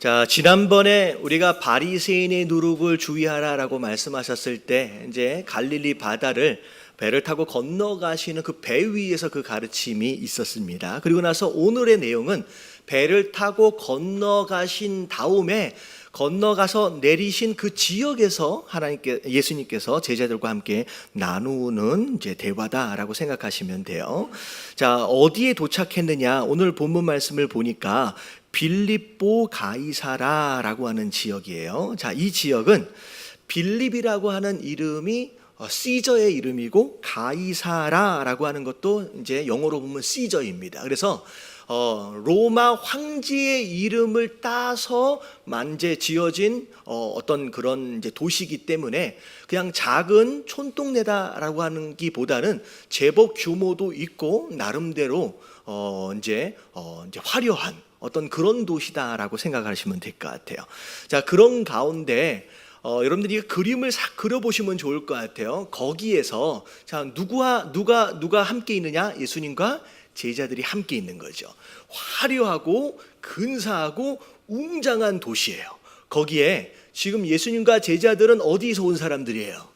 자, 지난번에 우리가 바리새인의 누룩을 주의하라라고 말씀하셨을 때 이제 갈릴리 바다를 배를 타고 건너가시는 그 배 위에서 그 가르침이 있었습니다. 그리고 나서 오늘의 내용은 배를 타고 건너가신 다음에 건너가서 내리신 그 지역에서 예수님께서 제자들과 함께 나누는 이제 대화다라고 생각하시면 돼요. 자, 어디에 도착했느냐? 오늘 본문 말씀을 보니까 빌립보 가이사라라고 하는 지역이에요. 자, 이 지역은 빌립이라고 하는 이름이 시저의 이름이고 가이사라라고 하는 것도 이제 영어로 보면 시저입니다. 그래서 로마 황제의 이름을 따서 만재 지어진 어떤 그런 이제 도시이기 때문에 그냥 작은 촌동네다라고 하는 기보다는 제법 규모도 있고 나름대로 이제 화려한 어떤 그런 도시다라고 생각하시면 될 것 같아요. 자, 그런 가운데 여러분들이 그림을 싹 그려보시면 좋을 것 같아요. 거기에서 자, 누가 함께 있느냐? 예수님과 제자들이 함께 있는 거죠. 화려하고 근사하고 웅장한 도시예요. 거기에 지금 예수님과 제자들은 어디서 온 사람들이에요?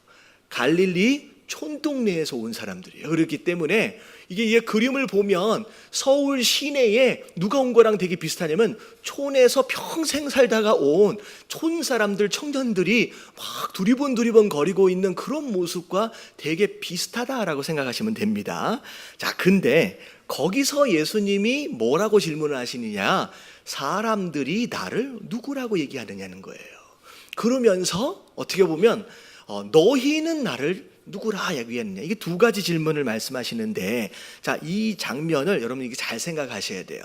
갈릴리 촌동네에서 온 사람들이에요. 그렇기 때문에 이게 그림을 보면 서울 시내에 누가 온 거랑 되게 비슷하냐면 촌에서 평생 살다가 온 촌 사람들, 청년들이 막 두리번 거리고 있는 그런 모습과 되게 비슷하다라고 생각하시면 됩니다. 자, 근데 거기서 예수님이 뭐라고 질문을 하시느냐? 사람들이 나를 누구라고 얘기하느냐는 거예요. 그러면서 어떻게 보면 너희는 나를 누구라 얘기했느냐? 이게 두 가지 질문을 말씀하시는데, 자, 이 장면을 여러분 이게 잘 생각하셔야 돼요.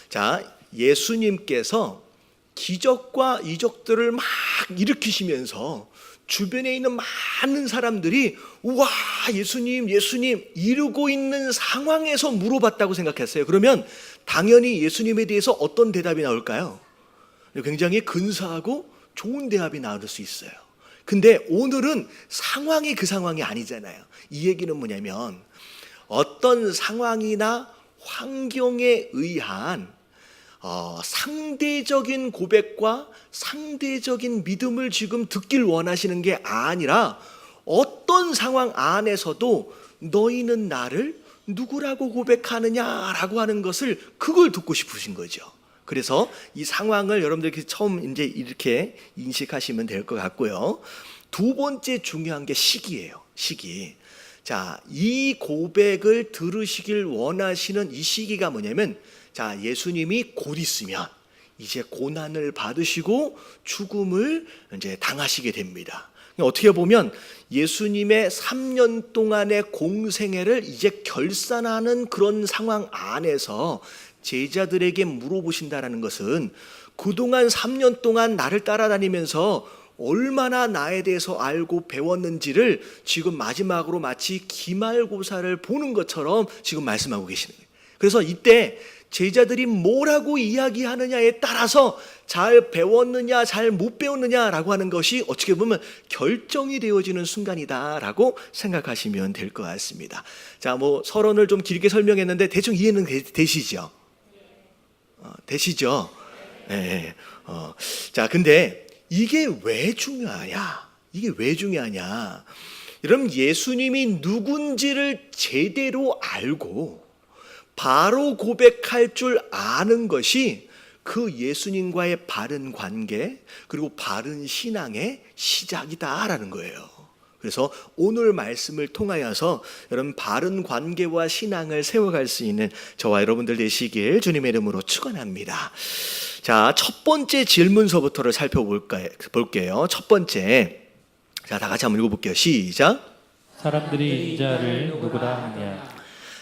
자, 예수님께서 기적과 이적들을 막 일으키시면서 주변에 있는 많은 사람들이 우와 예수님 이루고 있는 상황에서 물어봤다고 생각했어요. 그러면 당연히 예수님에 대해서 어떤 대답이 나올까요? 굉장히 근사하고 좋은 대답이 나올 수 있어요. 근데 오늘은 상황이 그 상황이 아니잖아요. 이 얘기는 뭐냐면 어떤 상황이나 환경에 의한 상대적인 고백과 상대적인 믿음을 지금 듣길 원하시는 게 아니라 어떤 상황 안에서도 너희는 나를 누구라고 고백하느냐라고 하는 것을 그걸 듣고 싶으신 거죠. 그래서 이 상황을 여러분들이 처음 이제 이렇게 인식하시면 될 것 같고요. 두 번째 중요한 게 시기예요. 시기. 자, 이 고백을 들으시길 원하시는 이 시기가 뭐냐면 자, 예수님이 곧 있으면 이제 고난을 받으시고 죽음을 이제 당하시게 됩니다. 어떻게 보면 예수님의 3년 동안의 공생애를 이제 결산하는 그런 상황 안에서 제자들에게 물어보신다라는 것은 그동안 3년 동안 나를 따라다니면서 얼마나 나에 대해서 알고 배웠는지를 지금 마지막으로 마치 기말고사를 보는 것처럼 지금 말씀하고 계시는 거예요. 그래서 이때 제자들이 뭐라고 이야기하느냐에 따라서 잘 배웠느냐 잘 못 배웠느냐라고 하는 것이 어떻게 보면 결정이 되어지는 순간이다라고 생각하시면 될 것 같습니다. 자, 뭐 서론을 좀 길게 설명했는데 대충 이해는 되시죠? 되시죠? 네. 자, 근데 이게 왜 중요하냐? 이게 왜 중요하냐? 여러분, 예수님이 누군지를 제대로 알고 바로 고백할 줄 아는 것이 그 예수님과의 바른 관계 그리고 바른 신앙의 시작이다라는 거예요. 그래서 오늘 말씀을 통하여서 여러분 바른 관계와 신앙을 세워갈 수 있는 저와 여러분들 되시길 주님의 이름으로 축원합니다. 자, 첫 번째 질문서부터를 살펴볼게요. 첫 번째, 자, 다 같이 한번 읽어볼게요. 시작. 사람들이 인자를 누구라 하냐?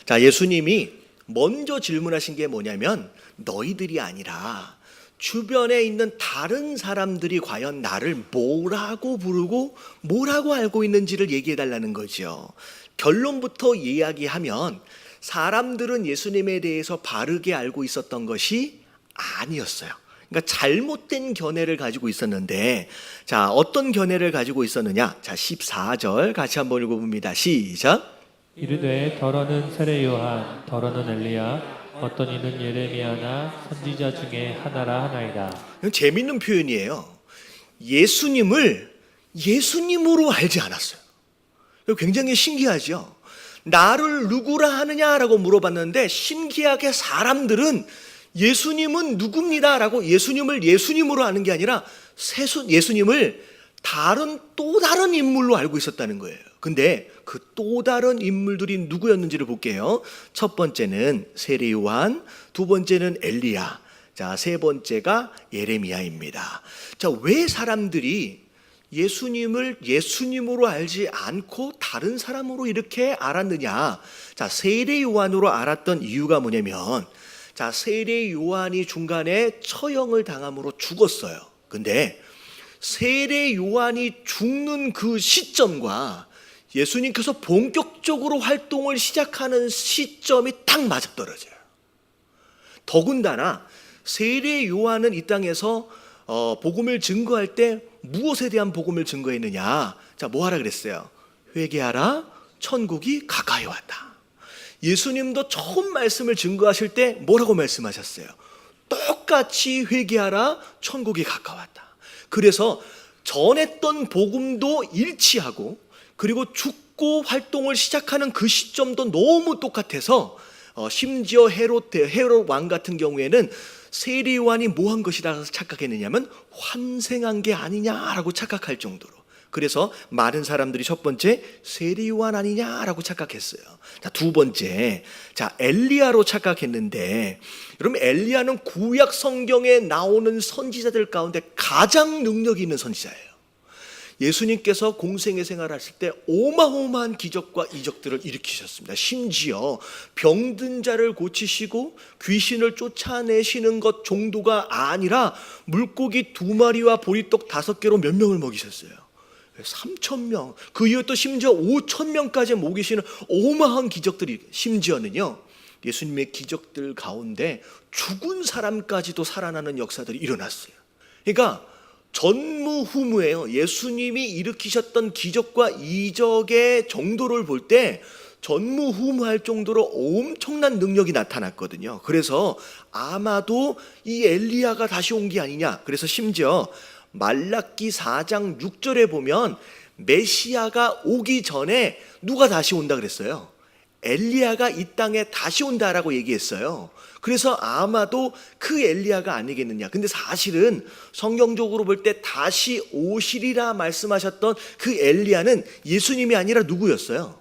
자, 예수님이 먼저 질문하신 게 뭐냐면 너희들이 아니라 주변에 있는 다른 사람들이 과연 나를 뭐라고 부르고 뭐라고 알고 있는지를 얘기해 달라는 거죠. 결론부터 이야기하면 사람들은 예수님에 대해서 바르게 알고 있었던 것이 아니었어요. 그러니까 잘못된 견해를 가지고 있었는데, 자, 어떤 견해를 가지고 있었느냐? 자, 14절 같이 한번 읽어봅니다. 시작. 이르되 더러는 세례 요한 더러는 엘리야 어떤 이는 예레미야나 선지자 중에 하나라 하나이다. 이건 재밌는 표현이에요. 예수님을 예수님으로 알지 않았어요. 굉장히 신기하죠. 나를 누구라 하느냐라고 물어봤는데 신기하게 사람들은 예수님은 누굽니다라고 예수님을 예수님으로 아는 게 아니라 예수님을 또 다른 인물로 알고 있었다는 거예요. 근데 그 또 다른 인물들이 누구였는지를 볼게요. 첫 번째는 세례 요한, 두 번째는 엘리야, 자, 세 번째가 예레미야입니다. 자, 왜 사람들이 예수님을 예수님으로 알지 않고 다른 사람으로 이렇게 알았느냐? 자, 세례 요한으로 알았던 이유가 뭐냐면, 자, 세례 요한이 중간에 처형을 당함으로 죽었어요. 근데 세례 요한이 죽는 그 시점과 예수님께서 본격적으로 활동을 시작하는 시점이 딱 맞아떨어져요. 더군다나 세례 요한은 이 땅에서 복음을 증거할 때 무엇에 대한 복음을 증거했느냐? 자, 뭐 하라 그랬어요? 회개하라, 천국이 가까이 왔다. 예수님도 처음 말씀을 증거하실 때 뭐라고 말씀하셨어요? 똑같이 회개하라, 천국이 가까웠다. 그래서 전했던 복음도 일치하고, 그리고 죽고 활동을 시작하는 그 시점도 너무 똑같아서 심지어 헤롯 왕 같은 경우에는 세례 요한이 뭐 한 것이라고 착각했느냐면 환생한 게 아니냐라고 착각할 정도로. 그래서 많은 사람들이 첫 번째 세례 요한 아니냐라고 착각했어요. 자, 두 번째, 자, 엘리야로 착각했는데, 여러분 엘리야는 구약 성경에 나오는 선지자들 가운데 가장 능력 있는 선지자예요. 예수님께서 공생의 생활하실 때 어마어마한 기적과 이적들을 일으키셨습니다. 심지어 병든 자를 고치시고 귀신을 쫓아내시는 것 정도가 아니라 물고기 2마리와 보리떡 5개로 몇 명을 먹이셨어요? 3,000명. 그 이후 또 심지어 5,000명까지 먹이시는 어마어마한 기적들이, 심지어는요 예수님의 기적들 가운데 죽은 사람까지도 살아나는 역사들이 일어났어요. 그러니까 전무후무예요. 예수님이 일으키셨던 기적과 이적의 정도를 볼 때 전무후무할 정도로 엄청난 능력이 나타났거든요. 그래서 아마도 이 엘리야가 다시 온 게 아니냐. 그래서 심지어 말라기 4장 6절에 보면 메시아가 오기 전에 누가 다시 온다 그랬어요? 엘리야가 이 땅에 다시 온다라고 얘기했어요. 그래서 아마도 그 엘리야가 아니겠느냐. 근데 사실은 성경적으로 볼 때 다시 오시리라 말씀하셨던 그 엘리야는 예수님이 아니라 누구였어요?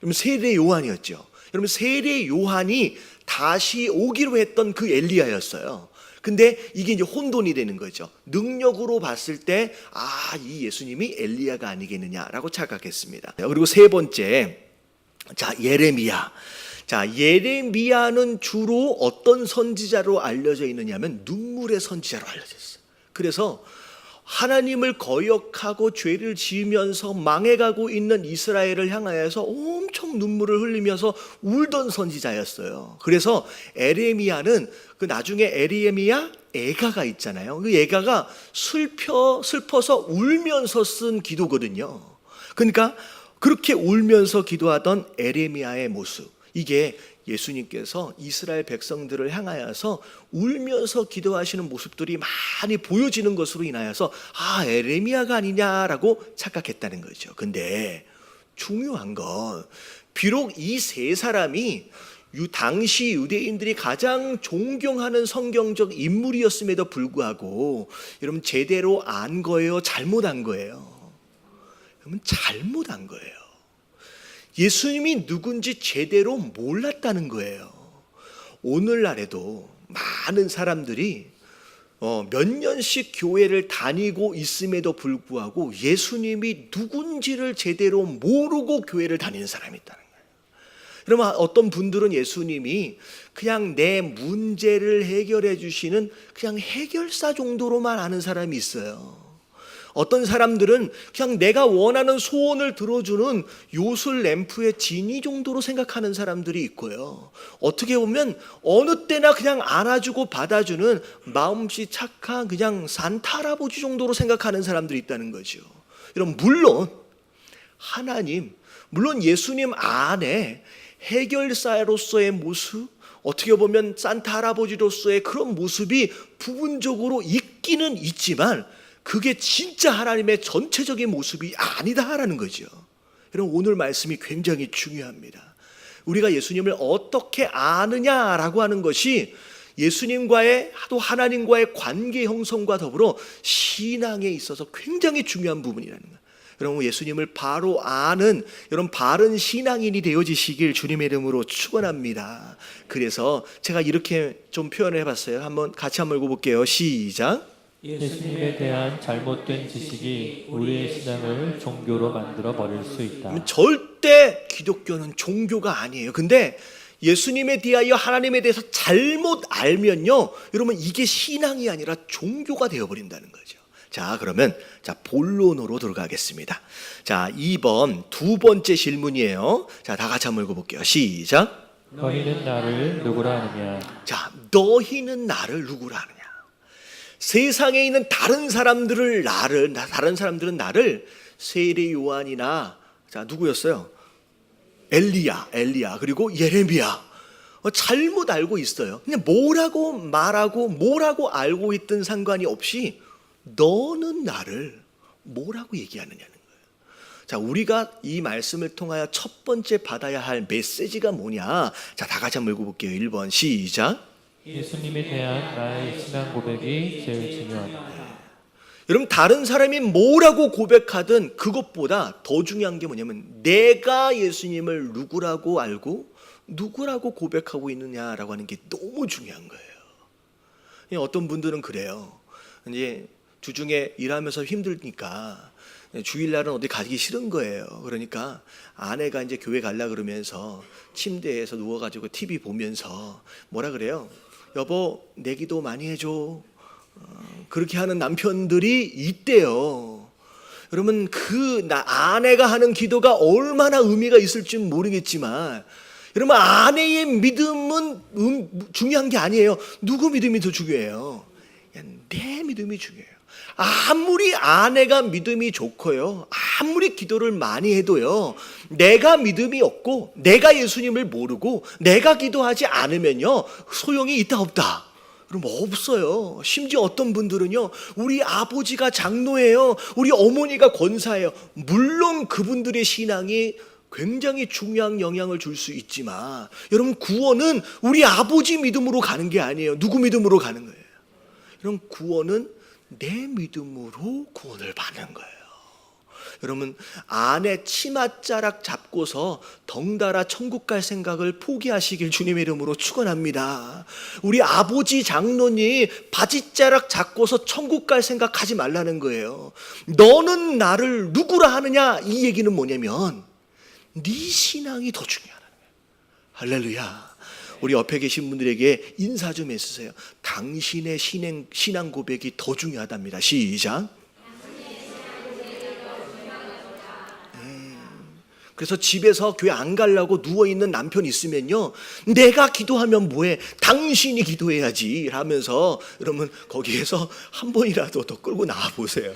여러분 세례 요한이었죠. 여러분 세례 요한이 다시 오기로 했던 그 엘리야였어요. 근데 이게 이제 혼돈이 되는 거죠. 능력으로 봤을 때 이 예수님이 엘리야가 아니겠느냐라고 착각했습니다. 그리고 세 번째, 자, 예레미야. 자, 예레미야는 주로 어떤 선지자로 알려져 있느냐면 눈물의 선지자로 알려져 있어요. 그래서 하나님을 거역하고 죄를 지으면서 망해가고 있는 이스라엘을 향하여서 엄청 눈물을 흘리면서 울던 선지자였어요. 그래서 에레미야는 그 나중에 에레미야 애가가 있잖아요. 그 애가가 슬퍼서 울면서 쓴 기도거든요. 그러니까 그렇게 울면서 기도하던 에레미야의 모습, 이게 예수님께서 이스라엘 백성들을 향하여서 울면서 기도하시는 모습들이 많이 보여지는 것으로 인하여서 에레미야가 아니냐라고 착각했다는 거죠. 근데 중요한 건 비록 이 세 사람이 당시 유대인들이 가장 존경하는 성경적 인물이었음에도 불구하고 여러분 제대로 안 거예요? 잘못한 거예요? 여러분 잘못한 거예요. 예수님이 누군지 제대로 몰랐다는 거예요. 오늘날에도 많은 사람들이 몇 년씩 교회를 다니고 있음에도 불구하고 예수님이 누군지를 제대로 모르고 교회를 다니는 사람이 있다는 거예요. 그러면 어떤 분들은 예수님이 그냥 내 문제를 해결해 주시는 그냥 해결사 정도로만 아는 사람이 있어요. 어떤 사람들은 그냥 내가 원하는 소원을 들어주는 요술 램프의 지니 정도로 생각하는 사람들이 있고요. 어떻게 보면 어느 때나 그냥 안아주고 받아주는 마음씨 착한 그냥 산타 할아버지 정도로 생각하는 사람들이 있다는 거죠. 여러분 물론 예수님 안에 해결사로서의 모습, 어떻게 보면 산타 할아버지로서의 그런 모습이 부분적으로 있기는 있지만 그게 진짜 하나님의 전체적인 모습이 아니다라는 거죠. 여러분, 오늘 말씀이 굉장히 중요합니다. 우리가 예수님을 어떻게 아느냐라고 하는 것이 예수님과의 또 하나님과의 관계 형성과 더불어 신앙에 있어서 굉장히 중요한 부분이라는 거예요. 여러분, 예수님을 바로 아는 여러분 바른 신앙인이 되어지시길 주님의 이름으로 축원합니다. 그래서 제가 이렇게 좀 표현을 해봤어요. 같이 한번 읽어볼게요. 시작. 예수님에 대한 잘못된 지식이 우리의 신앙을 종교로 만들어 버릴 수 있다. 절대 기독교는 종교가 아니에요. 근데 예수님에 대하여 하나님에 대해서 잘못 알면요, 여러분 이게 신앙이 아니라 종교가 되어버린다는 거죠. 자, 그러면 본론으로 들어가겠습니다. 자, 2번 두 번째 질문이에요. 자, 다 같이 한번 읽어볼게요. 시작. 너희는 나를 누구라 하느냐? 자, 너희는 나를 누구라 하느냐? 세상에 있는 다른 사람들은 나를 세례 요한이나 누구였어요? 엘리야 그리고 예레미야 잘못 알고 있어요. 그냥 뭐라고 말하고 뭐라고 알고 있든 상관이 없이 너는 나를 뭐라고 얘기하느냐는 거예요. 자, 우리가 이 말씀을 통하여 첫 번째 받아야 할 메시지가 뭐냐? 자, 다 같이 한번 읽어볼게요. 1번 시작. 예수님에 대한 나의 신앙 고백이 제일 중요하다. 여러분, 다른 사람이 뭐라고 고백하든 그것보다 더 중요한 게 뭐냐면 내가 예수님을 누구라고 알고 누구라고 고백하고 있느냐라고 하는 게 너무 중요한 거예요. 어떤 분들은 그래요. 이제 주중에 일하면서 힘드니까 주일날은 어디 가기 싫은 거예요. 그러니까 아내가 이제 교회 갈라 그러면서 침대에서 누워가지고 TV 보면서 뭐라 그래요? 여보, 내 기도 많이 해줘. 그렇게 하는 남편들이 있대요. 여러분, 아내가 하는 기도가 얼마나 의미가 있을지 모르겠지만 여러분, 아내의 믿음은 중요한 게 아니에요. 누구 믿음이 더 중요해요? 내 믿음이 중요해요. 아무리 아내가 믿음이 좋고요, 아무리 기도를 많이 해도요, 내가 믿음이 없고 내가 예수님을 모르고 내가 기도하지 않으면요 소용이 있다 없다? 여러분, 없어요. 심지어 어떤 분들은요, 우리 아버지가 장로예요, 우리 어머니가 권사예요. 물론 그분들의 신앙이 굉장히 중요한 영향을 줄 수 있지만 여러분, 구원은 우리 아버지 믿음으로 가는 게 아니에요. 누구 믿음으로 가는 거예요? 여러분, 구원은 내 믿음으로 구원을 받는 거예요. 여러분, 아내 치맛자락 잡고서 덩달아 천국 갈 생각을 포기하시길 주님의 이름으로 축원합니다. 우리 아버지 장로님 바지자락 잡고서 천국 갈 생각하지 말라는 거예요. 너는 나를 누구라 하느냐? 이 얘기는 뭐냐면 네 신앙이 더 중요하다는 거예요. 할렐루야. 우리 옆에 계신 분들에게 인사 좀 해주세요. 당신의 신앙 고백이 더 중요하답니다. 시작. 그래서 집에서 교회 안 가려고 누워있는 남편 있으면요, 내가 기도하면 뭐해? 당신이 기도해야지 하면서 여러분 거기에서 한 번이라도 더 끌고 나와 보세요.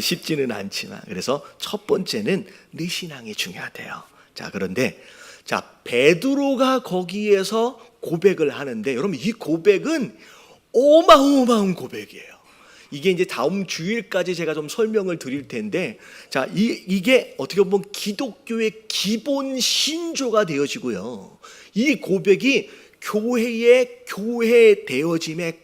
쉽지는 않지만, 그래서 첫 번째는 네 신앙이 중요하대요. 자, 그런데 베드로가 거기에서 고백을 하는데 여러분, 이 고백은 어마어마한 고백이에요. 이게 이제 다음 주일까지 제가 좀 설명을 드릴 텐데, 이게 어떻게 보면 기독교의 기본 신조가 되어지고요, 이 고백이 교회 되어짐의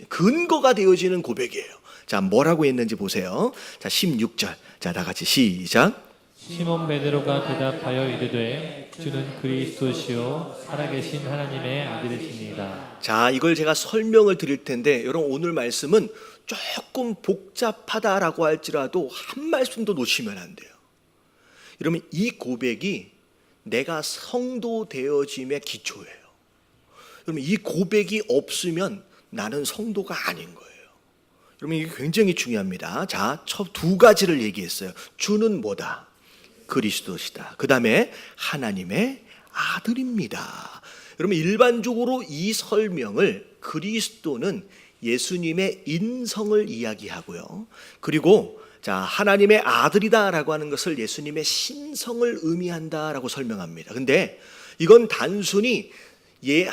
근거가 되어지는 고백이에요. 자, 뭐라고 했는지 보세요. 자, 16절. 자, 다 같이 시작. 시몬 베드로가 대답하여 이르되 주는 그리스도시요 살아계신 하나님의 아들이시니이다. 자, 이걸 제가 설명을 드릴 텐데 여러분, 오늘 말씀은 조금 복잡하다라고 할지라도 한 말씀도 놓치면 안 돼요. 여러분, 이 고백이 내가 성도 되어짐의 기초예요. 여러분, 이 고백이 없으면 나는 성도가 아닌 거예요. 여러분, 이게 굉장히 중요합니다. 자, 첫 두 가지를 얘기했어요. 주는 뭐다? 그리스도시다. 그 다음에 하나님의 아들입니다. 여러분, 일반적으로 이 설명을 그리스도는 예수님의 인성을 이야기하고요, 그리고 하나님의 아들이다라고 하는 것을 예수님의 신성을 의미한다라고 설명합니다. 근데 이건 단순히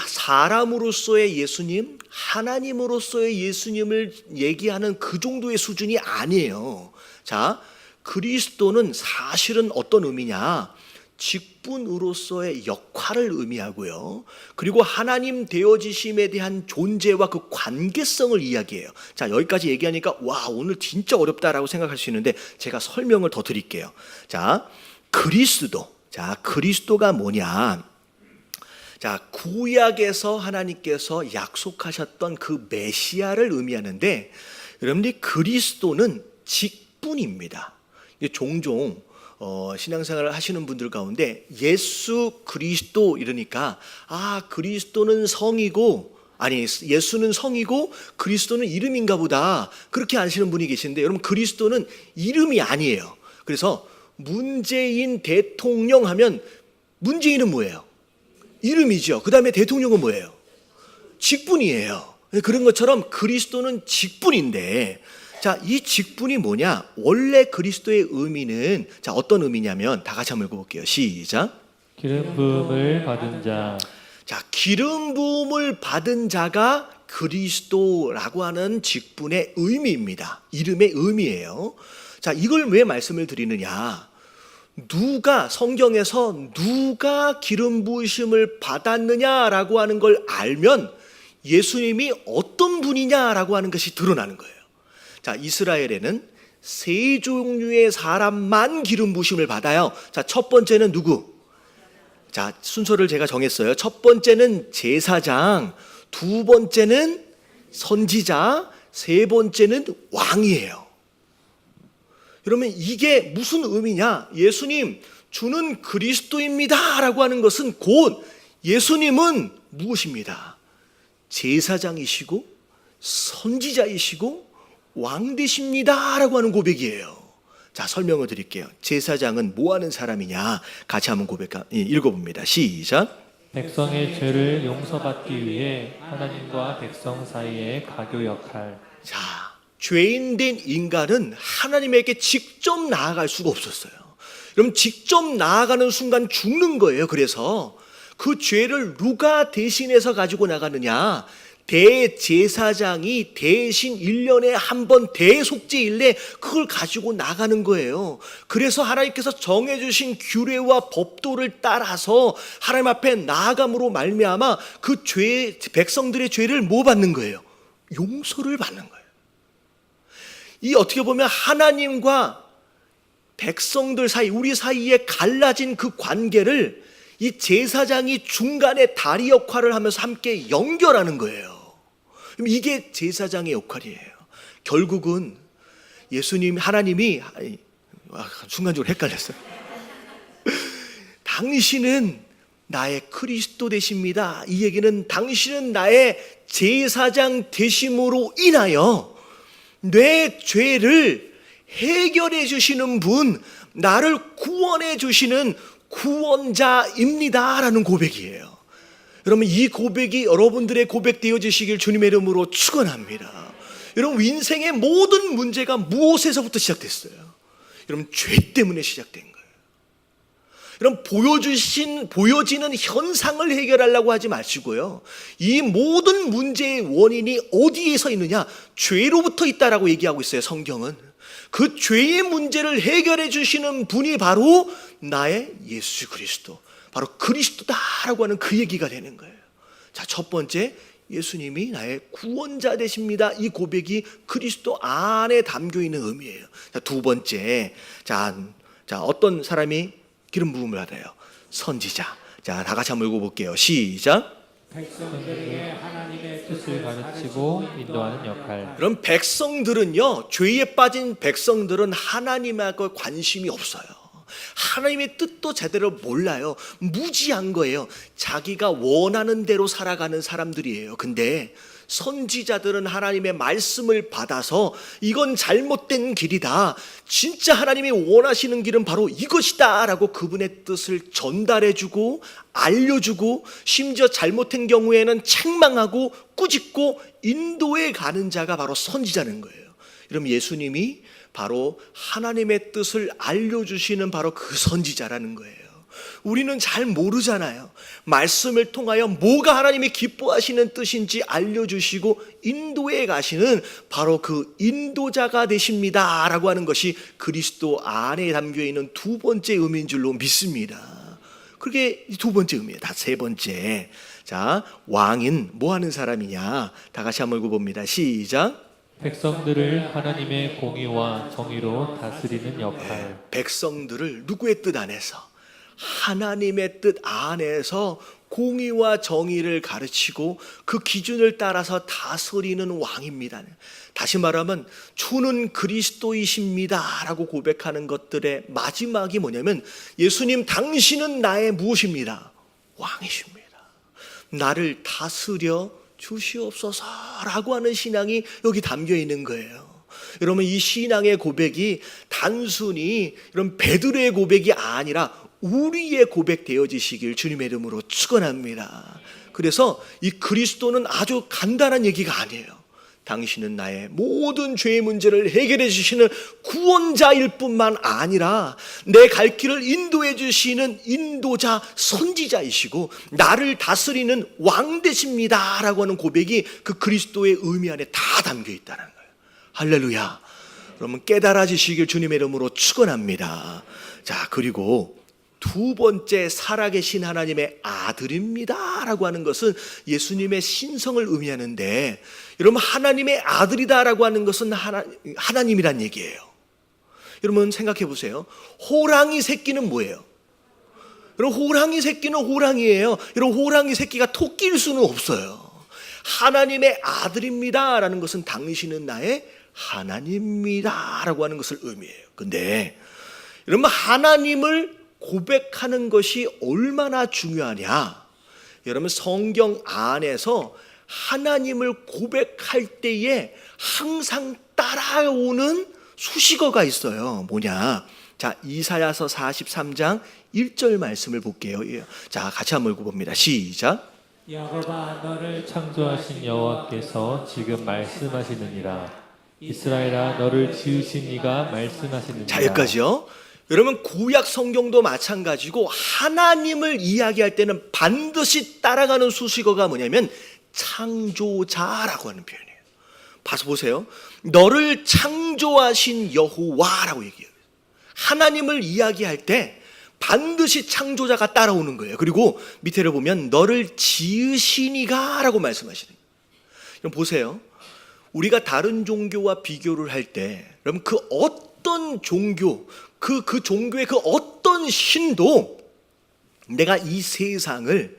사람으로서의 예수님, 하나님으로서의 예수님을 얘기하는 그 정도의 수준이 아니에요. 자, 그리스도는 사실은 어떤 의미냐? 직분으로서의 역할을 의미하고요. 그리고 하나님 되어지심에 대한 존재와 그 관계성을 이야기해요. 자, 여기까지 얘기하니까 와, 오늘 진짜 어렵다라고 생각할 수 있는데 제가 설명을 더 드릴게요. 자, 그리스도. 자, 그리스도가 뭐냐? 자, 구약에서 하나님께서 약속하셨던 그 메시아를 의미하는데, 여러분들이 그리스도는 직분입니다. 종종 신앙생활을 하시는 분들 가운데 예수 그리스도 이러니까 그리스도는 성이고, 아니 예수는 성이고 그리스도는 이름인가 보다, 그렇게 아시는 분이 계신데, 여러분 그리스도는 이름이 아니에요. 그래서 문재인 대통령 하면 문재인은 뭐예요? 이름이죠. 그 다음에 대통령은 뭐예요? 직분이에요. 그런 것처럼 그리스도는 직분인데, 자, 이 직분이 뭐냐? 원래 그리스도의 의미는, 자, 어떤 의미냐면, 다 같이 한번 읽어볼게요. 시작. 기름 부음을 받은 자. 자, 기름 부음을 받은 자가 그리스도라고 하는 직분의 의미입니다. 이름의 의미예요. 자, 이걸 왜 말씀을 드리느냐? 성경에서 누가 기름 부으심을 받았느냐라고 하는 걸 알면 예수님이 어떤 분이냐라고 하는 것이 드러나는 거예요. 자, 이스라엘에는 세 종류의 사람만 기름 부으심을 받아요. 자, 첫 번째는 누구? 자, 순서를 제가 정했어요. 첫 번째는 제사장, 두 번째는 선지자, 세 번째는 왕이에요. 그러면 이게 무슨 의미냐? 예수님, 주는 그리스도입니다 라고 하는 것은 곧 예수님은 무엇입니다? 제사장이시고 선지자이시고 왕 되십니다 라고 하는 고백이에요. 자, 설명을 드릴게요. 제사장은 뭐 하는 사람이냐? 같이 한번 읽어봅니다. 시작. 백성의 죄를 용서받기 위해 하나님과 백성 사이의 가교 역할. 자, 죄인된 인간은 하나님에게 직접 나아갈 수가 없었어요. 그럼 직접 나아가는 순간 죽는 거예요. 그래서 그 죄를 누가 대신해서 가지고 나가느냐? 대제사장이 대신 1년에 한 번 대속죄일에 그걸 가지고 나가는 거예요. 그래서 하나님께서 정해주신 규례와 법도를 따라서 하나님 앞에 나아감으로 말미암아 그 백성들의 죄를 뭐 받는 거예요? 용서를 받는 거예요. 이 어떻게 보면 하나님과 백성들 사이, 우리 사이에 갈라진 그 관계를 이 제사장이 중간에 다리 역할을 하면서 함께 연결하는 거예요. 이게 제사장의 역할이에요. 결국은 하나님이 순간적으로 헷갈렸어요. 당신은 나의 그리스도 되십니다. 이 얘기는 당신은 나의 제사장 되심으로 인하여 내 죄를 해결해 주시는 분, 나를 구원해 주시는 구원자입니다 라는 고백이에요. 여러분, 이 고백이 여러분들의 고백 되어지시길 주님의 이름으로 축원합니다. 여러분, 인생의 모든 문제가 무엇에서부터 시작됐어요? 여러분, 죄 때문에 시작된 거예요. 여러분, 보여지는 현상을 해결하려고 하지 마시고요, 이 모든 문제의 원인이 어디에서 있느냐? 죄로부터 있다라고 얘기하고 있어요. 성경은 그 죄의 문제를 해결해 주시는 분이 바로 나의 예수 그리스도, 바로 그리스도다라고 하는 그 얘기가 되는 거예요. 자, 첫 번째, 예수님이 나의 구원자 되십니다. 이 고백이 그리스도 안에 담겨 있는 의미예요. 자, 두 번째, 자, 어떤 사람이 기름 부음을 받아요? 선지자. 자, 다 같이 한번 읽어볼게요. 시작. 백성들에게 하나님의 뜻을 가르치고 인도하는 역할. 그럼 백성들은요, 죄에 빠진 백성들은 하나님하고 관심이 없어요. 하나님의 뜻도 제대로 몰라요. 무지한 거예요. 자기가 원하는 대로 살아가는 사람들이에요. 근데 선지자들은 하나님의 말씀을 받아서 이건 잘못된 길이다, 진짜 하나님이 원하시는 길은 바로 이것이다 라고 그분의 뜻을 전달해주고 알려주고, 심지어 잘못된 경우에는 책망하고 꾸짖고 인도해 가는 자가 바로 선지자는 거예요. 여러분, 예수님이 바로 하나님의 뜻을 알려주시는 바로 그 선지자라는 거예요. 우리는 잘 모르잖아요. 말씀을 통하여 뭐가 하나님이 기뻐하시는 뜻인지 알려주시고 인도해 가시는 바로 그 인도자가 되십니다 라고 하는 것이 그리스도 안에 담겨있는 두 번째 의미인 줄로 믿습니다. 그게 두 번째 의미예요. 다 세 번째. 자, 왕인 뭐 하는 사람이냐? 다 같이 한번 읽어봅니다. 시작. 백성들을 하나님의 공의와 정의로 다스리는 역할. 백성들을 누구의 뜻 안에서? 하나님의 뜻 안에서 공의와 정의를 가르치고 그 기준을 따라서 다스리는 왕입니다. 다시 말하면 주는 그리스도이십니다 라고 고백하는 것들의 마지막이 뭐냐면 예수님 당신은 나의 무엇입니다? 왕이십니다. 나를 다스려 주시옵소서라고 하는 신앙이 여기 담겨 있는 거예요. 여러분, 이 신앙의 고백이 단순히 이런 베드로의 고백이 아니라 우리의 고백 되어지시길 주님의 이름으로 축원합니다. 그래서 이 그리스도는 아주 간단한 얘기가 아니에요. 당신은 나의 모든 죄의 문제를 해결해 주시는 구원자일 뿐만 아니라 내 갈 길을 인도해 주시는 인도자, 선지자이시고 나를 다스리는 왕 되십니다 라고 하는 고백이 그 그리스도의 의미 안에 다 담겨 있다는 거예요. 할렐루야. 그러면 깨달아지시길 주님의 이름으로 축원합니다. 자, 그리고 두 번째, 살아계신 하나님의 아들입니다 라고 하는 것은 예수님의 신성을 의미하는데, 여러분, 하나님의 아들이다 라고 하는 것은 하나님이란 얘기예요. 여러분 생각해 보세요. 호랑이 새끼는 뭐예요? 여러분, 호랑이 새끼는 호랑이에요. 여러분, 호랑이 새끼가 토끼일 수는 없어요. 하나님의 아들입니다 라는 것은 당신은 나의 하나님입니다 라고 하는 것을 의미해요. 근데 여러분, 하나님을 고백하는 것이 얼마나 중요하냐? 여러분, 성경 안에서 하나님을 고백할 때에 항상 따라오는 수식어가 있어요. 뭐냐? 자, 이사야서 43장 1절 말씀을 볼게요. 자, 같이 한번 읽어봅니다. 시작. 야곱아, 너를 창조하신 여호와께서 지금 말씀하시느니라. 이스라엘아, 너를 지으신 이가 말씀하시느니라. 자, 여기까지요. 여러분, 구약 성경도 마찬가지고 하나님을 이야기할 때는 반드시 따라가는 수식어가 뭐냐면 창조자라고 하는 표현이에요. 봐서 보세요. 너를 창조하신 여호와라고 얘기해요. 하나님을 이야기할 때 반드시 창조자가 따라오는 거예요. 그리고 밑에를 보면 너를 지으신 이가 라고 말씀하시는 거예요. 그럼 보세요. 우리가 다른 종교와 비교를 할 때 여러분, 그 어떤 종교, 그 종교의 그 어떤 신도 내가 이 세상을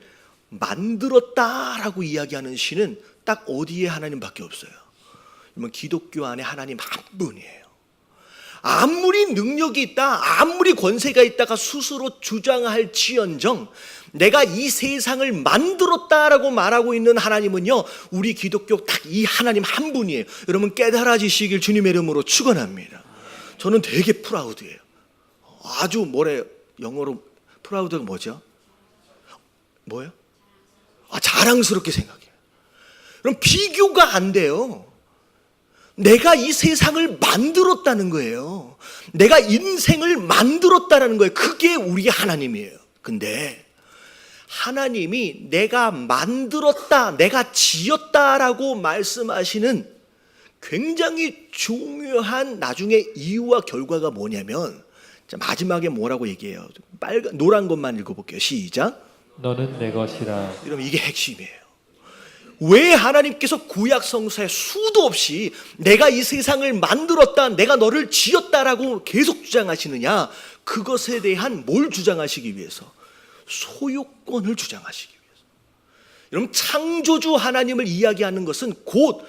만들었다라고 이야기하는 신은 딱 어디에 하나님밖에 없어요. 그러면 기독교 안에 하나님 한 분이에요. 아무리 능력이 있다, 아무리 권세가 있다가 스스로 주장할지언정 내가 이 세상을 만들었다라고 말하고 있는 하나님은요, 우리 기독교 딱 이 하나님 한 분이에요. 여러분, 깨달아지시길 주님의 이름으로 축원합니다. 저는 되게 프라우드예요. 아주 뭐래요? 영어로 프라우드가 뭐죠? 뭐예요? 자랑스럽게 생각해요. 그럼 비교가 안 돼요. 내가 이 세상을 만들었다는 거예요. 내가 인생을 만들었다는 거예요. 그게 우리 하나님이에요. 근데 하나님이 내가 만들었다, 내가 지었다라고 말씀하시는 굉장히 중요한 나중에 이유와 결과가 뭐냐면, 자, 마지막에 뭐라고 얘기해요? 노란 것만 읽어볼게요. 시작. 너는 내 것이라. 여러분, 이게 핵심이에요. 왜 하나님께서 구약 성서에 수도 없이 내가 이 세상을 만들었다, 내가 너를 지었다라고 계속 주장하시느냐? 그것에 대한 뭘 주장하시기 위해서? 소유권을 주장하시기 위해서. 여러분, 창조주 하나님을 이야기하는 것은 곧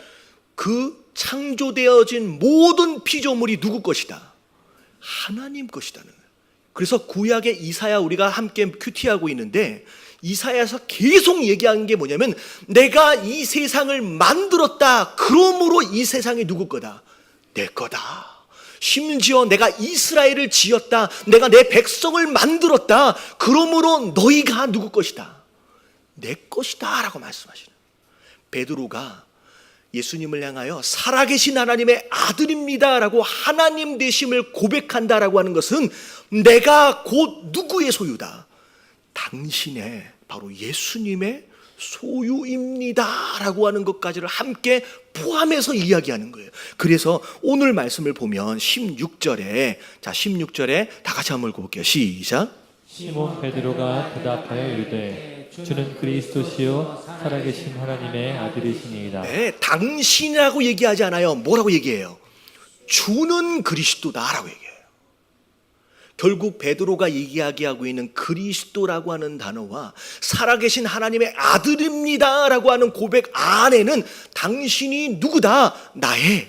그 창조되어진 모든 피조물이 누구 것이다? 하나님 것이다는 거예요. 그래서 구약의 이사야 우리가 함께 큐티하고 있는데, 이사야에서 계속 얘기하는 게 뭐냐면 내가 이 세상을 만들었다, 그러므로 이 세상이 누구 거다? 내 거다. 심지어 내가 이스라엘을 지었다, 내가 내 백성을 만들었다, 그러므로 너희가 누구 것이다? 내 것이다 라고 말씀하시는. 베드로가 예수님을 향하여 살아계신 하나님의 아들입니다 라고 하나님 되심을 고백한다라고 하는 것은 내가 곧 누구의 소유다? 당신의 바로 예수님의 소유입니다 라고 하는 것까지를 함께 포함해서 이야기하는 거예요. 그래서 오늘 말씀을 보면 16절에 다 같이 한번 읽어볼게요. 시작. 시몬 베드로가 대답하여 이르되 주는 그리스도시요 살아계신 하나님의 아들이시니이다. 네, 당신이라고 얘기하지 않아요. 뭐라고 얘기해요? 주는 그리스도다라고 얘기해요. 결국 베드로가 이야기하고 있는 그리스도라고 하는 단어와 살아계신 하나님의 아들입니다라고 하는 고백 안에는 당신이 누구다? 나의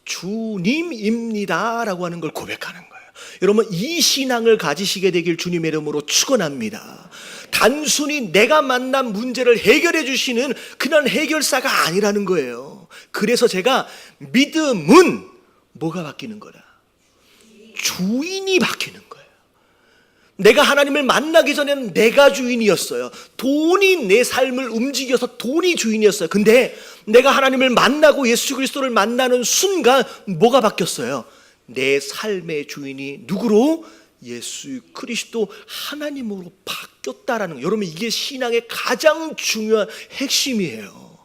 주님입니다라고 하는 걸 고백하는 거예요. 여러분, 이 신앙을 가지시게 되길 주님의 이름으로 축원합니다. 단순히 내가 만난 문제를 해결해 주시는 그런 해결사가 아니라는 거예요. 그래서 제가 믿음은 뭐가 바뀌는 거다? 주인이 바뀌는 거예요. 내가 하나님을 만나기 전에는 내가 주인이었어요. 돈이 내 삶을 움직여서 돈이 주인이었어요. 근데 내가 하나님을 만나고 예수 그리스도를 만나는 순간 뭐가 바뀌었어요? 내 삶의 주인이 누구로? 예수 그리스도 하나님으로 바뀌었다라는 거예요. 여러분, 이게 신앙의 가장 중요한 핵심이에요.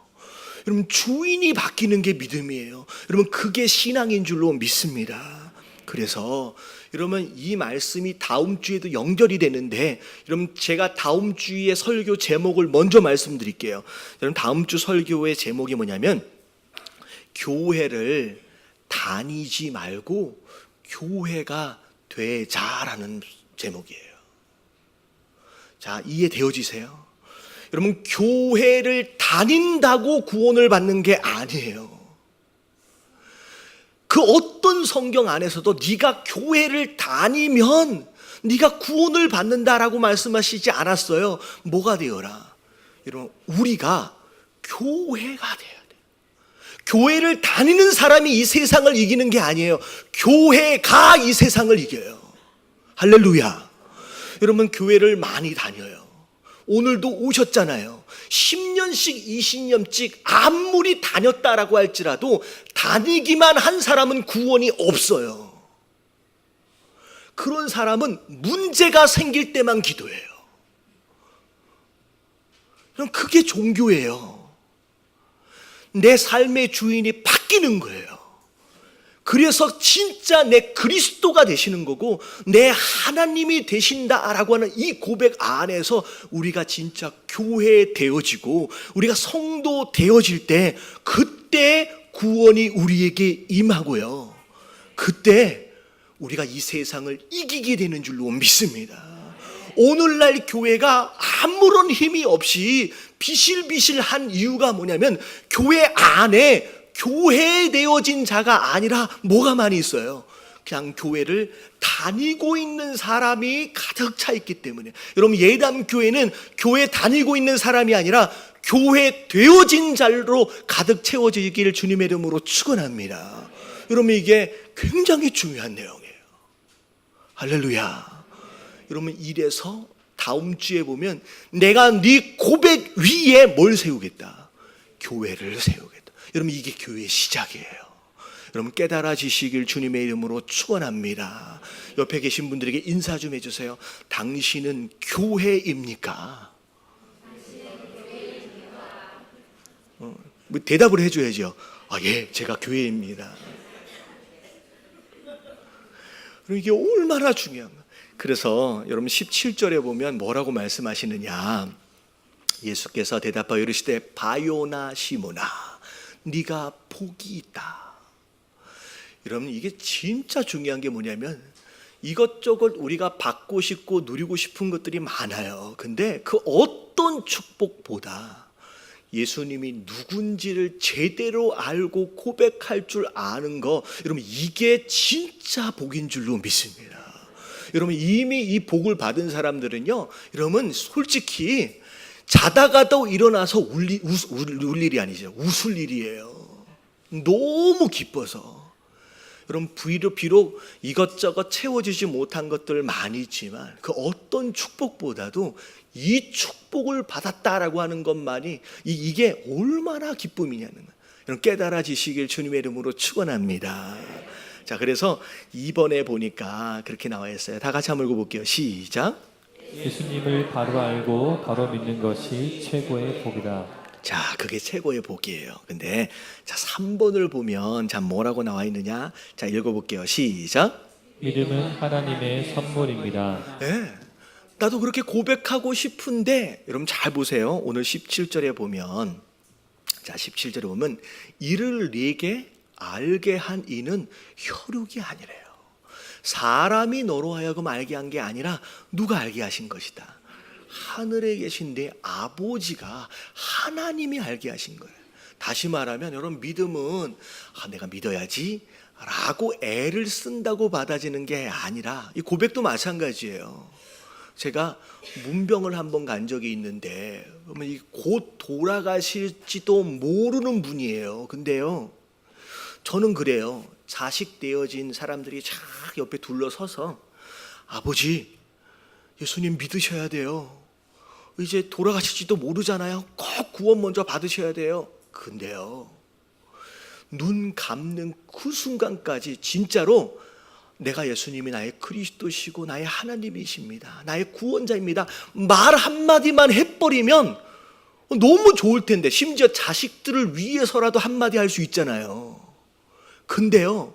여러분, 주인이 바뀌는 게 믿음이에요. 여러분, 그게 신앙인 줄로 믿습니다. 그래서 여러분, 이 말씀이 다음 주에도 연결이 되는데, 여러분, 제가 다음 주의 설교 제목을 먼저 말씀드릴게요. 여러분, 다음 주 설교의 제목이 뭐냐면 교회를 다니지 말고 교회가 되자라는 제목이에요. 자, 이해되어지세요? 여러분, 교회를 다닌다고 구원을 받는 게 아니에요. 그 어떤 성경 안에서도 네가 교회를 다니면 네가 구원을 받는다라고 말씀하시지 않았어요. 뭐가 되어라? 여러분, 우리가 교회가 돼야 돼요. 교회를 다니는 사람이 이 세상을 이기는 게 아니에요. 교회가 이 세상을 이겨요. 할렐루야. 여러분, 교회를 많이 다녀요. 오늘도 오셨잖아요. 10년씩 20년씩 아무리 다녔다라고 할지라도 다니기만 한 사람은 구원이 없어요. 그런 사람은 문제가 생길 때만 기도해요. 그럼 그게 종교예요. 내 삶의 주인이 바뀌는 거예요. 그래서 진짜 내 그리스도가 되시는 거고 내 하나님이 되신다라고 하는 이 고백 안에서 우리가 진짜 교회 되어지고 우리가 성도 되어질 때 그때 구원이 우리에게 임하고요. 그때 우리가 이 세상을 이기게 되는 줄로 믿습니다. 오늘날 교회가 아무런 힘이 없이 비실비실한 이유가 뭐냐면 교회 안에 교회되어진 자가 아니라 뭐가 많이 있어요? 그냥 교회를 다니고 있는 사람이 가득 차 있기 때문에. 여러분, 예담교회는 교회 다니고 있는 사람이 아니라 교회 되어진 자로 가득 채워지기를 주님의 이름으로 축원합니다. 여러분, 이게 굉장히 중요한 내용이에요. 할렐루야. 여러분, 이래서 다음 주에 보면 내가 네 고백 위에 뭘 세우겠다? 교회를 세우겠다. 여러분, 이게 교회의 시작이에요. 여러분, 깨달아지시길 주님의 이름으로 축원합니다. 옆에 계신 분들에게 인사 좀 해주세요. 당신은 교회입니까? 뭐 대답을 해줘야죠. 예, 제가 교회입니다. 그럼 이게 얼마나 중요한가. 그래서 여러분 17절에 보면 뭐라고 말씀하시느냐. 예수께서 대답하여 이르시되 바요나 시모나 네가 복이 있다. 여러분, 이게 진짜 중요한 게 뭐냐면 이것저것 우리가 받고 싶고 누리고 싶은 것들이 많아요. 근데 그 어떤 축복보다 예수님이 누군지를 제대로 알고 고백할 줄 아는 거, 여러분, 이게 진짜 복인 줄로 믿습니다. 여러분, 이미 이 복을 받은 사람들은요, 여러분, 솔직히 자다가도 일어나서 울 일이 아니죠. 웃을 일이에요. 너무 기뻐서. 여러분, 비록 이것저것 채워지지 못한 것들 많이 있지만 그 어떤 축복보다도 이 축복을 받았다라고 하는 것만이 이게 얼마나 기쁨이냐는 거예요. 여러분, 깨달아지시길 주님의 이름으로 축원합니다. 자, 그래서 이번에 보니까 그렇게 나와 있어요. 다 같이 한번 읽어볼게요. 시작. 예수님을 바로 알고 바로 믿는 것이 최고의 복이다. 자, 그게 최고의 복이에요. 근데 자, 3번을 보면 자, 뭐라고 나와 있느냐? 자, 읽어볼게요. 시작. 믿음은 하나님의 선물입니다. 예. 나도 그렇게 고백하고 싶은데 여러분 잘 보세요. 오늘 17절에 보면 자, 17절에 보면 이를 네게 알게 한 이는 혈육이 아니래요. 사람이 너로 하여금 알게 한 게 아니라 누가 알게 하신 것이다. 하늘에 계신 내 아버지가 하나님이 알게 하신 거예요. 다시 말하면 여러분 믿음은 내가 믿어야지 라고 애를 쓴다고 받아지는 게 아니라 이 고백도 마찬가지예요. 제가 문병을 한번 간 적이 있는데 그러면 곧 돌아가실지도 모르는 분이에요. 근데요 저는 그래요. 자식 되어진 사람들이 쫙 옆에 둘러서서 아버지 예수님 믿으셔야 돼요. 이제 돌아가실지도 모르잖아요. 꼭 구원 먼저 받으셔야 돼요. 근데요 눈 감는 그 순간까지 진짜로 내가 예수님이 나의 그리스도시고 나의 하나님이십니다. 나의 구원자입니다. 말 한마디만 해버리면 너무 좋을 텐데 심지어 자식들을 위해서라도 한마디 할 수 있잖아요. 근데요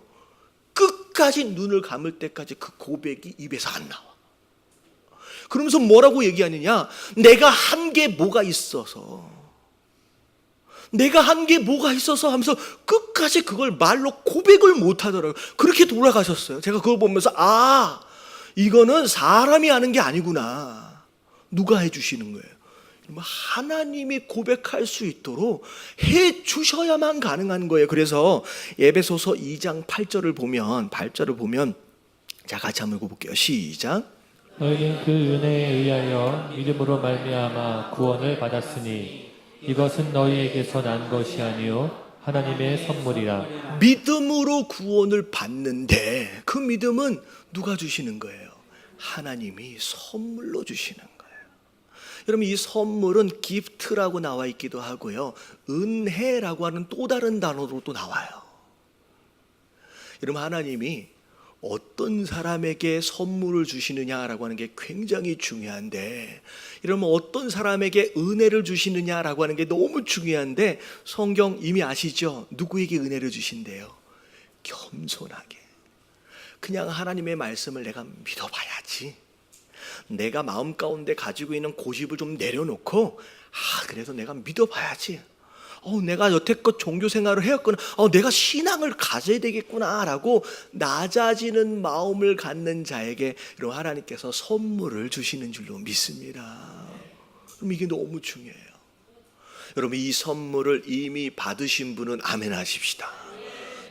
끝까지 눈을 감을 때까지 그 고백이 입에서 안 나와. 그러면서 뭐라고 얘기하느냐? 내가 한 게 뭐가 있어서 하면서 끝까지 그걸 말로 고백을 못 하더라고요. 그렇게 돌아가셨어요. 제가 그걸 보면서 이거는 사람이 하는 게 아니구나. 누가 해주시는 거예요. 하나님이 고백할 수 있도록 해주셔야만 가능한 거예요. 그래서 에베소서 2장 8절을 보면 자, 같이 한번 읽어볼게요. 시작. 너희는 그 은혜에 의하여 믿음으로 말미암아 구원을 받았으니 이것은 너희에게서 난 것이 아니요 하나님의 선물이라. 믿음으로 구원을 받는데 그 믿음은 누가 주시는 거예요? 하나님이 선물로 주시는 거예요. 여러분 이 선물은 기프트라고 나와 있기도 하고요 은혜라고 하는 또 다른 단어로도 나와요. 여러분 하나님이 어떤 사람에게 선물을 주시느냐라고 하는 게 굉장히 중요한데 이러면 어떤 사람에게 은혜를 주시느냐라고 하는 게 너무 중요한데 성경 이미 아시죠? 누구에게 은혜를 주신대요? 겸손하게 그냥 하나님의 말씀을 내가 믿어봐야지. 내가 마음 가운데 가지고 있는 고집을 좀 내려놓고 그래서 내가 믿어봐야지. 내가 여태껏 종교 생활을 해왔구나. 내가 신앙을 가져야 되겠구나 라고 낮아지는 마음을 갖는 자에게 이런 하나님께서 선물을 주시는 줄로 믿습니다. 그럼 이게 너무 중요해요. 여러분 이 선물을 이미 받으신 분은 아멘 하십시다.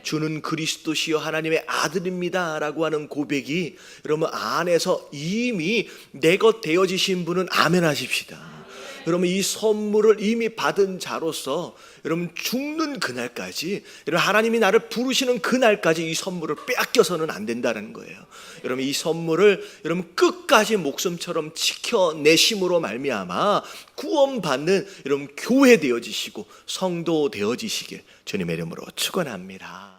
주는 그리스도시요 하나님의 아들입니다 라고 하는 고백이 여러분 안에서 이미 내 것 되어지신 분은 아멘 하십시다. 여러분 이 선물을 이미 받은 자로서 여러분 죽는 그날까지 여러분 하나님이 나를 부르시는 그날까지 이 선물을 빼앗겨서는 안 된다는 거예요. 여러분 이 선물을 여러분 끝까지 목숨처럼 지켜내심으로 말미암아 구원받는 여러분 교회 되어지시고 성도 되어지시길 주님의 이름으로 축원합니다.